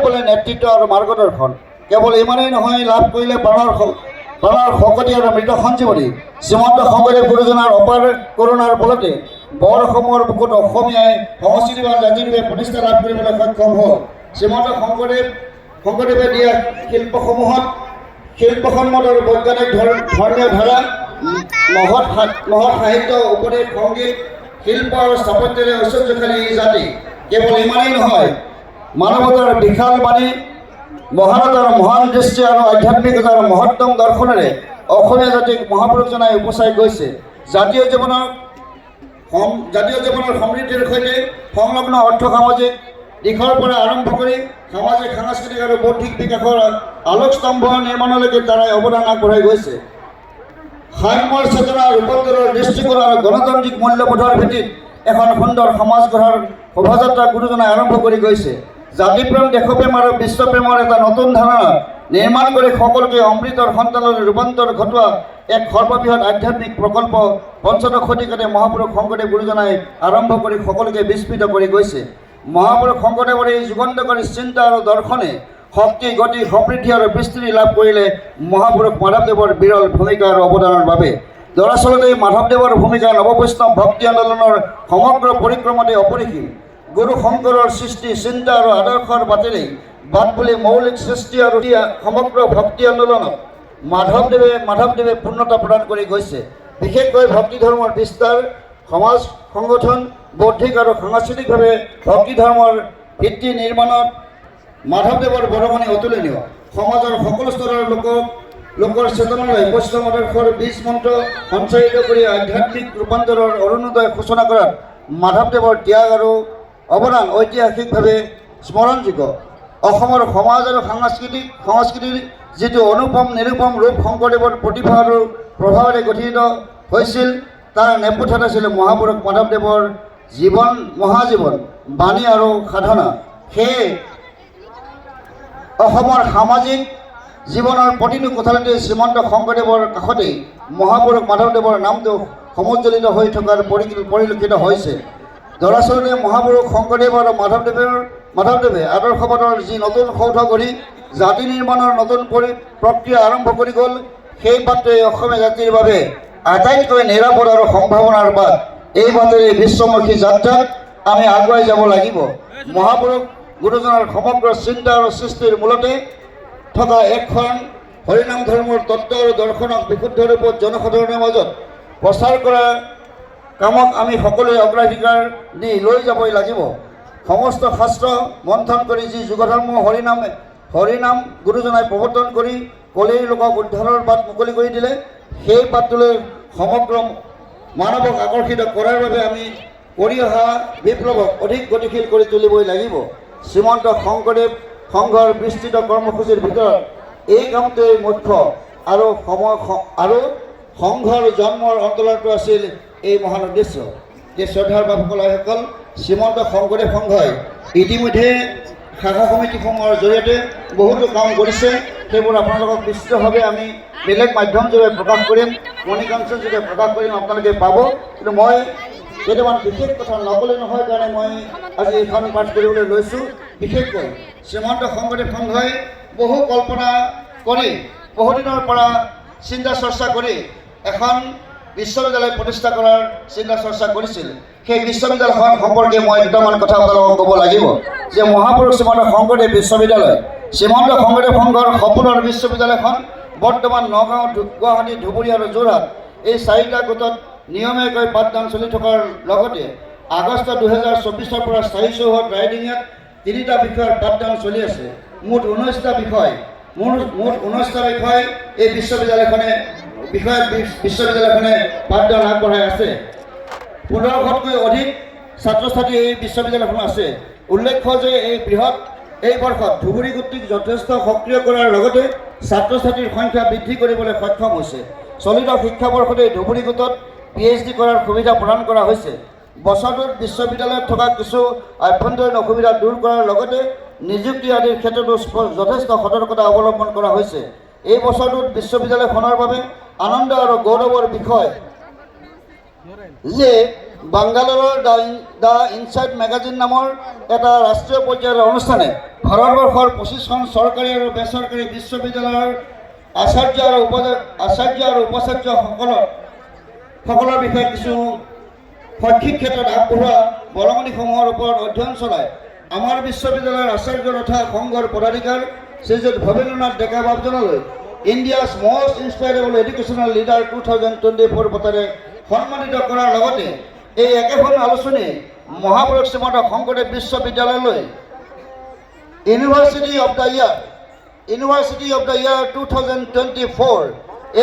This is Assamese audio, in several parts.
বলে নেতৃত্ব আৰু মাৰ্গদৰ্শন কেৱল ইমানেই নহয়, লাভ কৰিলে প্ৰাণৰ শকতি আৰু মৃত সঞ্জীৱনী। শ্ৰীমন্ত শংকৰদেৱ গুৰুজনাৰ অপাৰ কৰোণাৰ ফলতে বৰসমূহৰ বুকুত অসমীয়াই সংস্কৃতিবান জাতিৰ প্ৰতিষ্ঠা লাভ কৰিবলৈ সক্ষম হ'ল। শ্ৰীমন্ত শংকৰদেৱে দিয়া শিল্পসন্মত আৰু বৈজ্ঞানিক ধৰ্মীয় ধাৰা, মহৎ সাহিত্য, উপদেশ, সংগীত, শিল্প আৰু স্থাপত্যৰে ঐশ্বৰ্যশালী এই জাতি। কেৱল ইমানেই নহয়, মানৱতাৰ বিশাল বাণী, মহানতাৰ মহান দৃষ্টি আৰু আধ্যাত্মিকতাৰ মহত্তম দৰ্শনেৰে অসমীয়া জাতিক মহাপুৰুষজনাই উপচাই গৈছে। জাতীয় জীৱনৰ সমৃদ্ধিৰ সৈতে সংলগ্ন অৰ্থ সামাজিক দিশৰ পৰা আৰম্ভ কৰি সামাজিক, সাংস্কৃতিক আৰু বৌদ্ধিক বিকাশৰ আলোকস্তম্ভ নিৰ্মাণলৈকে তাৰাই অৱদান আগবঢ়াই গৈছে। সাম্যৰ চেতনা, ৰূপান্তৰৰ দৃষ্টিকোণ আৰু গণতান্ত্ৰিক মূল্যবোধৰ ভিত্তিত এখন সুন্দৰ সমাজ গঢ়াৰ শোভাযাত্ৰা গুৰুজনাই আৰম্ভ কৰি গৈছে। জাতিপ্ৰেম, দেশপ্ৰেম আৰু বিশ্বপ্ৰেমৰ এটা নতুন ধাৰণা নিৰ্মাণ কৰি সকলোকে অমৃতৰ সন্তানলৈ ৰূপান্তৰ ঘটোৱা এক সৰ্ববৃহৎ আধ্যাত্মিক প্ৰকল্প পঞ্চদশ শতিকাতে মহাপুৰুষ শংকৰদেৱ গুৰুজনাই আৰম্ভ কৰি সকলোকে বিস্মিত কৰি গৈছে। মহাপুৰুষ শংকৰদেৱৰ এই যুগান্তকাৰী চিন্তা আৰু দৰ্শনে শক্তি, গতি, সমৃদ্ধি আৰু বিস্তৃতি লাভ কৰিলে মহাপুৰুষ মাধৱদেৱৰ বিৰল ভূমিকা আৰু অৱদানৰ বাবে। দৰাচলতে মাধৱদেৱৰ ভূমিকা নৱবৈষ্ণৱ ভক্তি আন্দোলনৰ সমগ্ৰ পৰিক্ৰমাতে অপৰিসীম। গুৰু শংকৰৰ সৃষ্টি, চিন্তা আৰু আদৰ্শৰ বাটেৰে বাট বুলি মৌলিক সৃষ্টি আৰু সমগ্ৰ ভক্তি আন্দোলনক মাধৱদেৱে পূৰ্ণতা প্ৰদান কৰি গৈছে। বিশেষকৈ ভক্তি ধৰ্মৰ বিস্তাৰ, সমাজ সংগঠন, বৌদ্ধিক আৰু সাংস্কৃতিকভাৱে ভক্তি ধৰ্মৰ ভিত্তি নিৰ্মাণত মাধৱদেৱৰ বৰঙণি অতুলনীয়। সমাজৰ সকলো স্তৰৰ লোকৰ চেতনালৈ বৈষ্ণৱ আদৰ্শৰ বীজ মন্ত্ৰ সঞ্চাৰিত কৰি আধ্যাত্মিক ৰূপান্তৰৰ অৰুণোদয় সূচনা কৰাত মাধৱদেৱৰ ত্যাগ আৰু অৱদান ঐতিহাসিকভাৱে স্মৰণযোগ্য। অসমৰ সমাজ আৰু সংস্কৃতিৰ যিটো নিৰূপম ৰূপ শংকৰদেৱৰ প্ৰতিভা আৰু প্ৰভাৱেৰে গঠিত হৈছিল, তাৰ নেপথ্যত আছিল মহাপুৰুষ মাধৱদেৱৰ মহাজীৱন, বাণী আৰু সাধনা। সেয়ে অসমৰ সামাজিক জীৱনৰ প্ৰতিটো কোঠালিতে শ্ৰীমন্ত শংকৰদেৱৰ কাষতেই মহাপুৰুষ মাধৱদেৱৰ নামটো সমুজ্জ্বলিত হৈ থকাৰ পৰিলক্ষিত হৈছে। দৰাচলতে মহাপুৰুষ শংকৰদেৱ আৰু মাধৱদেৱে আদৰ্শবাদৰ যি নতুন সৌধ গঢ়ি জাতি নিৰ্মাণৰ নতুন প্ৰক্ৰিয়া আৰম্ভ কৰি গ'ল, সেই বাটটোৱে অসমীয়া জাতিৰ বাবে আটাইতকৈ নিৰাপদ আৰু সম্ভাৱনাৰ বাট। এই বাটেৰে বিশ্বমুখী যাত্ৰাত আমি আগুৱাই যাব লাগিব। মহাপুৰুষ গুৰুজনাৰ সমগ্ৰ চিন্তা আৰু সৃষ্টিৰ মূলতে থকা একখন হৰিনাম ধৰ্মৰ তত্ত্ব আৰু দৰ্শনক বিশুদ্ধ ৰূপত জনসাধাৰণৰ মাজত প্ৰচাৰ কৰা কামক আমি সকলোৱে অগ্ৰাধিকাৰ দি লৈ যাবই লাগিব। সমস্ত শাস্ত্ৰ মন্থন কৰি যি যুগধৰ্ম হৰিনাম গুৰুজনাই প্ৰৱৰ্তন কৰি কলিৰ লোকক উদ্ধাৰৰ বাট মুকলি কৰি দিলে, সেই বাটটোলৈ সমগ্ৰ মানৱক আকৰ্ষিত কৰাৰ বাবে আমি কৰি অহা বিপ্লৱক অধিক গতিশীল কৰি তুলিবই লাগিব। শ্ৰীমন্ত শংকৰদেৱ সংঘৰ বিস্তৃত কৰ্মসূচীৰ ভিতৰত এই কামটোৱেই মুখ্য আৰু সংঘৰ জন্মৰ অন্তৰালটো আছিল এই মহান উদ্দেশ্য। যে শ্ৰদ্ধাৰ বাবুসকল, শ্ৰীমন্ত শংকৰদেৱ সংঘই ইতিমধ্যে শাখা সমিতিসমূহৰ জৰিয়তে বহুতো কাম কৰিছে। সেইবোৰ আপোনালোকক বিস্তৃতভাৱে আমি বেলেগ মাধ্যমযোগে প্ৰকাশ কৰিম, কমিউনিকেশ্যনযোগে প্ৰকাশ কৰিম, আপোনালোকে পাব। কিন্তু মই কেইটামান বিশেষ কথা নক'লে নহয় কাৰণে মই আজি এইখন পাঠ কৰিবলৈ লৈছোঁ। বিশেষকৈ শ্ৰীমন্ত শংকৰদেৱ সংঘই বহু কল্পনা কৰি বহুদিনৰ পৰা চিন্তা চৰ্চা কৰি এখন বিশ্ববিদ্যালয় প্ৰতিষ্ঠা কৰাৰ চিন্তা চৰ্চা কৰিছিল। সেই বিশ্ববিদ্যালয়খন সম্পৰ্কে মই দুটামান কথা আপোনালোকক ক'ব লাগিব। যে মহাপুৰুষ শ্ৰীমন্ত শংকৰদেৱ বিশ্ববিদ্যালয়, শ্ৰীমন্ত শংকৰদেৱ সংঘৰ সপোনৰ বিশ্ববিদ্যালয়খন বৰ্তমান নগাঁও, গুৱাহাটী, ধুবুৰী আৰু যোৰহাট এই চাৰিটা গোটত নিয়মীয়াকৈ পাঠদান চলি থকাৰ লগতে আগষ্ট 2024 পৰা স্থায়ী চৌহদ ৰাইডিঙত 3টা বিষয়ৰ পাঠদান চলি আছে। মুঠ 19টা বিষয় এই বিশ্ববিদ্যালয়খনে পাঠদান আগবঢ়াই আছে। 1500তকৈ অধিক ছাত্ৰ ছাত্ৰী এই বিশ্ববিদ্যালয়খন আছে। উল্লেখ্য যে এই বৰ্ষত ধুবুৰী গোটটিক যথেষ্ট সক্ৰিয় কৰাৰ লগতে ছাত্ৰ ছাত্ৰীৰ সংখ্যা বৃদ্ধি কৰিবলৈ সক্ষম হৈছে। চলিত শিক্ষাবৰ্ষতে ধুবুৰী গোটত PhD কৰাৰ সুবিধা প্ৰদান কৰা হৈছে। বছৰটোত বিশ্ববিদ্যালয়ত থকা কিছু আভ্যন্তৰীণ অসুবিধা দূৰ কৰাৰ লগতে নিযুক্তি আদিৰ ক্ষেত্ৰতো যথেষ্ট সতৰ্কতা অৱলম্বন কৰা হৈছে। এই বছৰটোত বিশ্ববিদ্যালয়খনৰ বাবে আনন্দ আৰু গৌৰৱৰ বিষয় যে বাংগালোৰৰ দ্য ইনচাইট মেগাজিন নামৰ এটা ৰাষ্ট্ৰীয় পৰ্যায়ৰ অনুষ্ঠানে ভাৰতবৰ্ষৰ 25খন চৰকাৰী আৰু বেচৰকাৰী বিশ্ববিদ্যালয়ৰ আচাৰ্য আৰু উপাচাৰ্যসকলৰ বিষয়ে কিছু শৈক্ষিক ক্ষেত্ৰত আগবঢ়োৱা বৰঙণিসমূহৰ ওপৰত অধ্যয়ন চলায় আমাৰ বিশ্ববিদ্যালয়ৰ আচাৰ্য তথা সংঘৰ পদাধিকাৰ শ্ৰীযুত ভৱেন্দ্ৰনাথ ডেকা বাবজনলৈ ইণ্ডিয়াছ মষ্ট ইনস্পায়াৰেবল এডুকেশ্যনেল লিডাৰ 2024 বঁটাৰে সন্মানিত কৰাৰ লগতে এই একেখন আলোচনী মহাপুৰুষ শ্ৰীমন্ত শংকৰদেৱ বিশ্ববিদ্যালয়লৈ ইউনিভাৰ্চিটি অফ দ্য ইয়াৰ 2024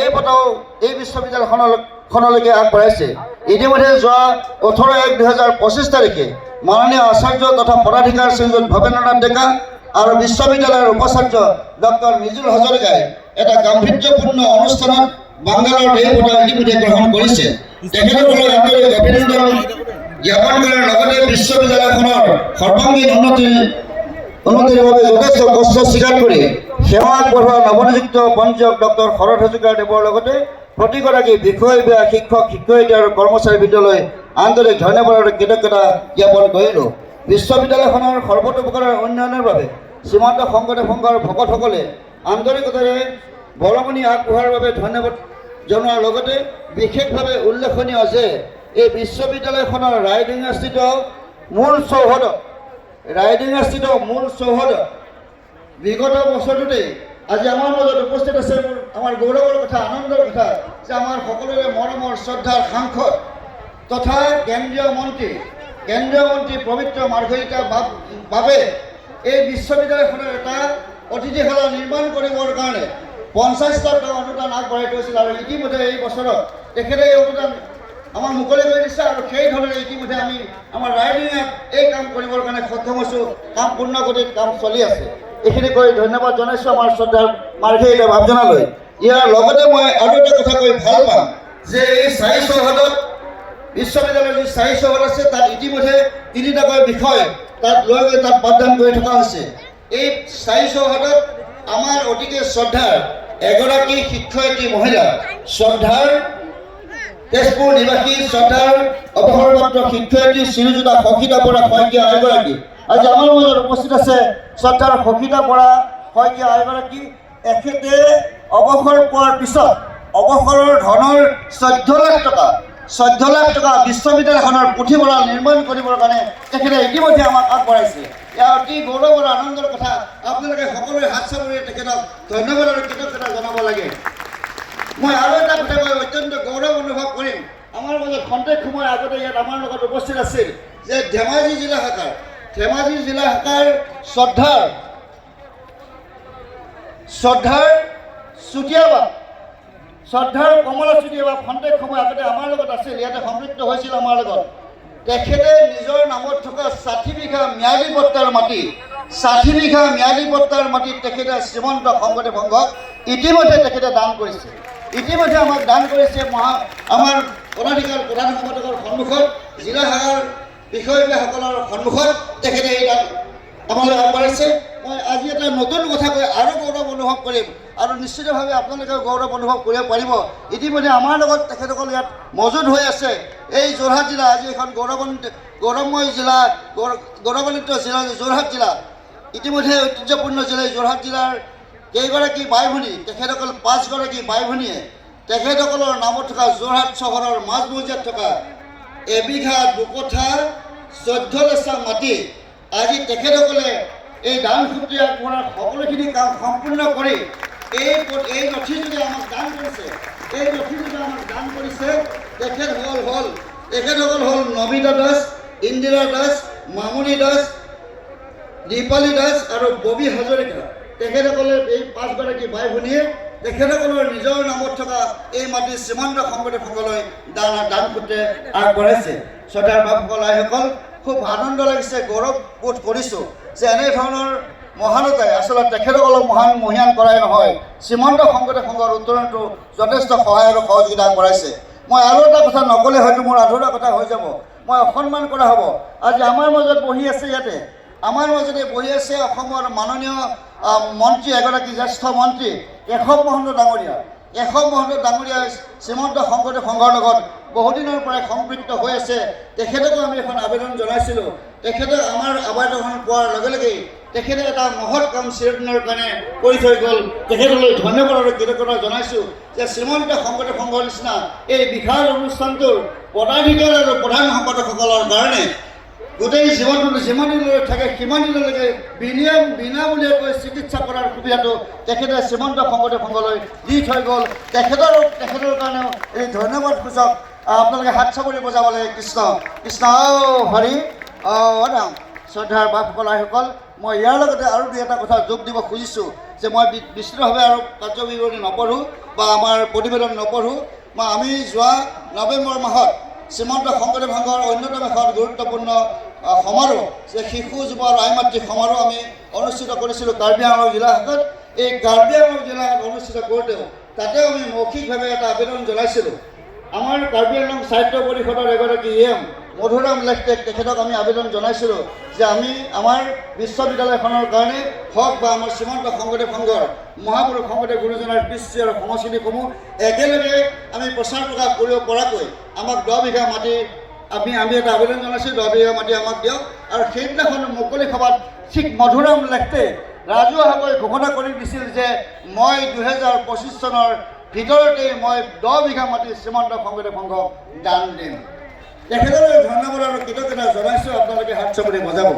এই বঁটাও এই বিশ্ববিদ্যালয়খনলৈকে আগবঢ়াইছে। ইতিমধ্যে যোৱা 18/1/2025 তাৰিখে মাননীয় আচাৰ্য তথা পদাধিকাৰ শ্ৰীযুত ভৱেন্দ্ৰনাথ ডেকা আৰু বিশ্ববিদ্যালয়ৰ উপাচাৰ্য ডক্টৰ মিজুল হাজৰিকাই এটা গাম্ভীৰ্যপূৰ্ণ অনুষ্ঠানত বাংগালোৰত এই বঁটা ইতিমধ্যে গ্ৰহণ কৰিছে। তেখেতসকলক আন্তৰিক অভিনন্দন জ্ঞাপন কৰাৰ লগতে বিশ্ববিদ্যালয়খনৰ সৰ্বাংগীন উন্নতিৰ বাবে যথেষ্ট কষ্ট স্বীকাৰ কৰি সেৱা আগবঢ়োৱা নৱনিযুক্ত পঞ্জীয়ক ডক্টৰ শৰৎ হাজৰিকাদেৱৰ লগতে প্ৰতিগৰাকী বিষয়ববীয়া শিক্ষক শিক্ষয়িত্ৰী আৰু কৰ্মচাৰীবৃন্দলৈ আন্তৰিক ধন্যবাদ আৰু কৃতজ্ঞতা জ্ঞাপন কৰিলোঁ। বিশ্ববিদ্যালয়খনৰ সৰ্বতোপ্ৰকাৰৰ উন্নয়নৰ বাবে শ্ৰীমন্ত শংকৰদেৱ সংঘৰ ভকতসকলে আন্তৰিকতাৰে বৰঙণি আগবঢ়োৱাৰ বাবে ধন্যবাদ জনোৱাৰ লগতে বিশেষভাৱে উল্লেখনীয় যে এই বিশ্ববিদ্যালয়খনৰ ৰাইডিঙাস্থিত মূল চৌহদ বিগত বছৰটোতেই আজি আমাৰ মাজত উপস্থিত আছে। আমাৰ গৌৰৱৰ কথা, আনন্দৰ কথা যে আমাৰ সকলোৰে মৰমৰ শ্ৰদ্ধাৰ সাংসদ তথা কেন্দ্ৰীয় মন্ত্ৰী পবিত্ৰ মাৰ্ঘৰিটা বাবে এই বিশ্ববিদ্যালয়খনৰ এটা অতিথিশালা নিৰ্মাণ কৰিবৰ কাৰণে 50 লাখ টকা অনুদান আগবঢ়াই থৈছিল আৰু ইতিমধ্যে এই বছৰত তেখেতে এই অনুদান আমাৰ মুকলি কৰি দিছে আৰু সেই ধৰণে ইতিমধ্যে আমি আমাৰ ৰাইডিঙত এই কাম কৰিবৰ কাৰণে সক্ষম হৈছোঁ। কাম পূৰ্ণ গতিত কাম চলি আছে। এইখিনি কৈ ধন্যবাদ জনাইছোঁ আমাৰ শ্ৰদ্ধাৰ মাৰ্ঘৰিটা বাবজনলৈ। ইয়াৰ লগতে মই আৰু এটা কথা কৈ ভাল পাম যে এই স্থায়ী চৌহদত বিশ্ববিদ্যালয়ৰ যি স্থায়ী চৌহদ আছে তাত ইতিমধ্যে 3টাকৈ বিষয় তাত লৈ গৈ তাত পাঠদান কৰি থকা হৈছে। এই স্থায়ী চৌহদত আমাৰ অতিকে শ্ৰদ্ধাৰ এগৰাকী শিক্ষয়িত্ৰী মহিলা, শ্ৰদ্ধাৰ তেজপুৰ নিবাসী শ্ৰদ্ধাৰ অৱসৰপ্ৰাপ্ত শিক্ষয়িত্ৰী শ্ৰীযুতা সখিতা বৰা শইকীয়া এগৰাকী আজি আমাৰ মাজত উপস্থিত আছে। শ্ৰদ্ধাৰ সখিতা বৰা শইকীয়া এগৰাকী এখেতে অৱসৰ পোৱাৰ পিছত অৱসৰৰ ধনৰ 14 লাখ টকা বিশ্ববিদ্যালয়খনৰ পুথিভঁৰাল নিৰ্মাণ কৰিবৰ কাৰণে তেখেতে ইতিমধ্যে আমাক আগবঢ়াইছে। এয়া অতি গৌৰৱ আৰু আনন্দৰ কথা। আপোনালোকে সকলোৰে হাত চাপৰি তেখেতক ধন্যবাদ আৰু কৃতজ্ঞতা জনাব লাগে। মই আৰু এটা কথা কৈ অত্যন্ত গৌৰৱ অনুভৱ কৰিম। আমাৰ মাজত খন্তেক সময় আগতে ইয়াত আমাৰ লগত উপস্থিত আছিল যে ধেমাজি জিলা শাখাৰ শ্ৰদ্ধাৰ কমলা চুতীয়া খন্তেক সময় আগতে আমাৰ লগত আছিল, ইয়াতে সম্পৃক্ত হৈছিল আমাৰ লগত। তেখেতে নিজৰ নামত থকা 60 বিঘা ম্যাদী পট্টাৰ মাটি তেখেতে শ্ৰীমন্ত শংকৰদেৱ সংঘক ইতিমধ্যে তেখেতে দান কৰিছে। আমাক দান কৰিছে আমাৰ প্ৰধান সম্পাদকৰ সন্মুখত, জিলা শাখাৰ বিষয়ববীয়াসকলৰ সন্মুখত তেখেতে এই দান আমালৈ আগবঢ়াইছে। মই আজি এটা নতুন কথা কৈ আৰু গৌৰৱ অনুভৱ কৰিম আৰু নিশ্চিতভাৱে আপোনালোকে গৌৰৱ অনুভৱ কৰিব পাৰিব। ইতিমধ্যে আমাৰ লগত তেখেতসকল ইয়াত মজুত হৈ আছে। এই যোৰহাট জিলা আজি এখন গৌৰৱান্বিত জিলা যোৰহাট জিলা, ইতিমধ্যে ঐতিহ্যপূৰ্ণ জিলা যোৰহাট জিলাৰ কেইগৰাকী বাই ভনী, তেখেতসকল 5গৰাকী বাই ভনীয়ে তেখেতসকলৰ নামত থকা যোৰহাট চহৰৰ মাজমজিয়াত থকা এবিঘা 2 কঠা 14 লেচা মাটি আজি তেখেতসকলে এই দান সূত্ৰে আগবঢ়াৰ সকলোখিনি কাম সম্পূৰ্ণ কৰি এই নথিযোগে আমাক দান কৰিছে। তেখেতসকল হ'ল নমিতা দাস, ইন্দিৰা দাস, মামনি দাস, দীপালী দাস আৰু ববী হাজৰিকা। তেখেতসকলে এই 5গৰাকী বাই ভনীয়ে তেখেতসকলৰ নিজৰ নামত থকা এই মাটি শ্ৰীমন্ত শংকৰদেৱ সংঘলৈ দান সূত্ৰে আগবঢ়াইছে। শ্ৰদ্ধাৰ বাপসকল আইসকল, খুব আনন্দ লাগিছে, গৌৰৱ বোধ কৰিছোঁ যে এনেধৰণৰ মহানতাই আচলতে তেখেতসকলক মহিয়ান কৰাই নহয়, শ্ৰীমন্ত শংকৰদেৱ সংঘৰ উত্তৰণটো যথেষ্ট সহায় আৰু সহযোগিতা আগবঢ়াইছে। মই আৰু এটা কথা নক'লে হয়তো মোৰ আধৰুৱা কথা হৈ যাব, মই অসন্মান কৰা হ'ব। আজি আমাৰ মাজত বহি আছে, আমাৰ মাজতে বহি আছে অসমৰ মাননীয় মন্ত্ৰী এগৰাকী জ্যেষ্ঠ মন্ত্ৰী কেশৱ মহন্ত ডাঙৰীয়া শ্ৰীমন্ত শংকৰদেৱ সংঘৰ লগত বহুদিনৰ পৰাই সম্পৃক্ত হৈ আছে তেখেতকো আমি এখন আবেদন জনাইছিলোঁ। তেখেতে আমাৰ আবেদনখন পোৱাৰ লগে লগেই তেখেতে এটা মহৎ কাম চিৰদিনৰ কাৰণে কৰি থৈ গ'ল। তেখেতলৈ ধন্যবাদ আৰু কৃতজ্ঞতা জনাইছোঁ যে শ্ৰীমন্ত শংকৰদেৱ সংঘৰ নিচিনা এই বিশাল অনুষ্ঠানটোৰ পদাধিকাৰী আৰু প্ৰধান সম্পাদকসকলৰ কাৰণে গোটেই জীৱনটো যিমান দিনলৈ থাকে সিমান দিনলৈকে বিনামূলীয়াকৈ চিকিৎসা কৰাৰ সুবিধাটো তেখেতে শ্ৰীমন্ত শংকৰদেৱ সংঘলৈ দি থৈ গ'ল। তেখেতৰ কাৰণেও এই ধন্যবাদ সূচক আপোনালোকে হাত চাপৰি বজাব লাগে। কৃষ্ণ কৃষ্ণ হৰি ৰাম। শ্ৰদ্ধাৰ বাপসকল আইসকল, মই ইয়াৰ লগতে আৰু দুই এটা কথা যোগ দিব খুজিছোঁ যে মই বিস্তৃতভাৱে আৰু কাৰ্যবিৱৰণী নপঢ়োঁ বা আমাৰ প্ৰতিবেদন নপঢ়োঁ। আমি যোৱা নৱেম্বৰ মাহত শ্ৰীমন্ত শংকৰদেৱ সংঘৰ অন্যতম এখন গুৰুত্বপূৰ্ণ সমাৰোহ যে শিশু যুৱ আৰু আই মাতৃ সমাৰোহ আমি অনুষ্ঠিত কৰিছিলোঁ কাৰ্বি আংলং জিলা শাখাত। এই কাৰ্বি আংলং জিলা শাখাত অনুষ্ঠিত কৰোঁতেও তাতেও আমি মৌখিকভাৱে এটা আবেদন জনাইছিলোঁ। আমাৰ কাৰ্বি আংলং সাহিত্য পৰিষদৰ এগৰাকী মধুৰাম লেখটেক তেখেতক আমি আবেদন জনাইছিলোঁ যে আমি আমাৰ বিশ্ববিদ্যালয়খনৰ কাৰণে হওক বা আমাৰ শ্ৰীমন্ত শংকৰদেৱ সংঘৰ মহাপুৰুষ শংকৰদেৱ গুৰুজনাৰ কৃষ্টি আৰু সংস্কৃতিসমূহ একেলগে আমি প্ৰচাৰ প্ৰকাশ কৰিব পৰাকৈ আমাক 10 বিঘা মাটি আমি এটা আবেদন জনাইছোঁ। 10 বিঘা মাটি আমাক দিয়ক। আৰু সেইদিনাখন মুকলি সভাত ঠিক মধুৰাম লেখটেক ৰাজহুৱাভাৱে ঘোষণা কৰি দিছিল যে মই 2025 চনৰ ভিতৰতেই মই 10 বিঘা মাটি শ্ৰীমন্ত শংকৰদেৱ সংঘক দান দিম। তেখেতলৈ ধন্যবাদ আৰু কৃতজ্ঞতা জনাইছোঁ। আপোনালোকে হাত চাপৰি বজাব।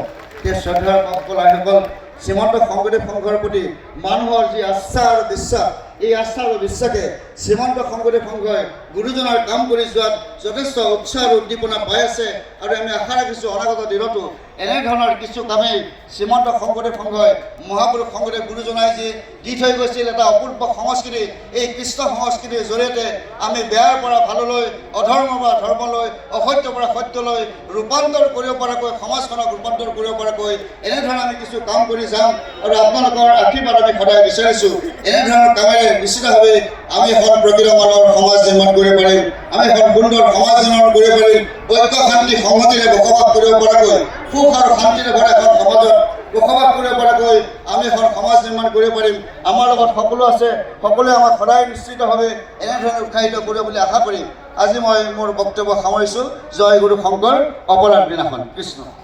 সেই শ্ৰদ্ধাৰ বাপসকল আইসকল, শ্ৰীমন্ত শংকৰদেৱ সংঘৰ প্ৰতি মানুহৰ যি আস্থা আৰু বিশ্বাস, এই আস্থা আৰু বিশ্বাসে শ্ৰীমন্ত শংকৰদেৱ সংঘই গুৰুজনাৰ কাম কৰি যোৱাত যথেষ্ট উৎসাহ আৰু উদ্দীপনা পাই আছে। আৰু আমি আশা ৰাখিছোঁ অনাগত দিনতো এনেধৰণৰ কিছু কামেই শ্ৰীমন্ত শংকৰদেৱ সংঘই মহাপুৰুষ শংকৰদেৱ গুৰুজনাই যি দি থৈ গৈছিল এটা অপূৰ্ব সংস্কৃতি, এই কৃষ্ণ সংস্কৃতিৰ জৰিয়তে আমি বেয়াৰ পৰা ভাললৈ, অধৰ্মৰ পৰা ধৰ্মলৈ, অসত্যৰ পৰা সত্যলৈ ৰূপান্তৰ কৰিব পৰাকৈ, সমাজখনক ৰূপান্তৰ কৰিব পৰাকৈ এনেধৰণে আমি কিছু কাম কৰি যাম। আৰু আপোনালোকৰ আশীৰ্বাদ আমি সদায় বিচাৰিছোঁ। এনেধৰণৰ কামেৰে নিশ্চিতভাৱে আমি এখন প্ৰকৃত মানুহৰ সমাজ নিৰ্মাণ কৰিব পাৰিম। আমি এখন সুন্দৰ সমাজ নিৰ্মাণ কৰিব পাৰিম। ঐক্য শান্তি সংহতিৰে বসবাস কৰিব পৰাকৈ, সুখ আৰু শান্তিৰে ভৰা এখন সমাজত বসবাস কৰিব পৰাকৈ আমি এখন সমাজ নিৰ্মাণ কৰিব পাৰিম। আমাৰ লগত সকলো আছে, সকলোৱে আমাক সদায় নিশ্চিতভাৱে এনেধৰণে উৎসাহিত কৰিব বুলি আশা কৰিম। আজি মই মোৰ বক্তব্য সামৰিছোঁ। জয় গুৰু শংকৰ, অপৰাধ বিনাশন। কৃষ্ণ।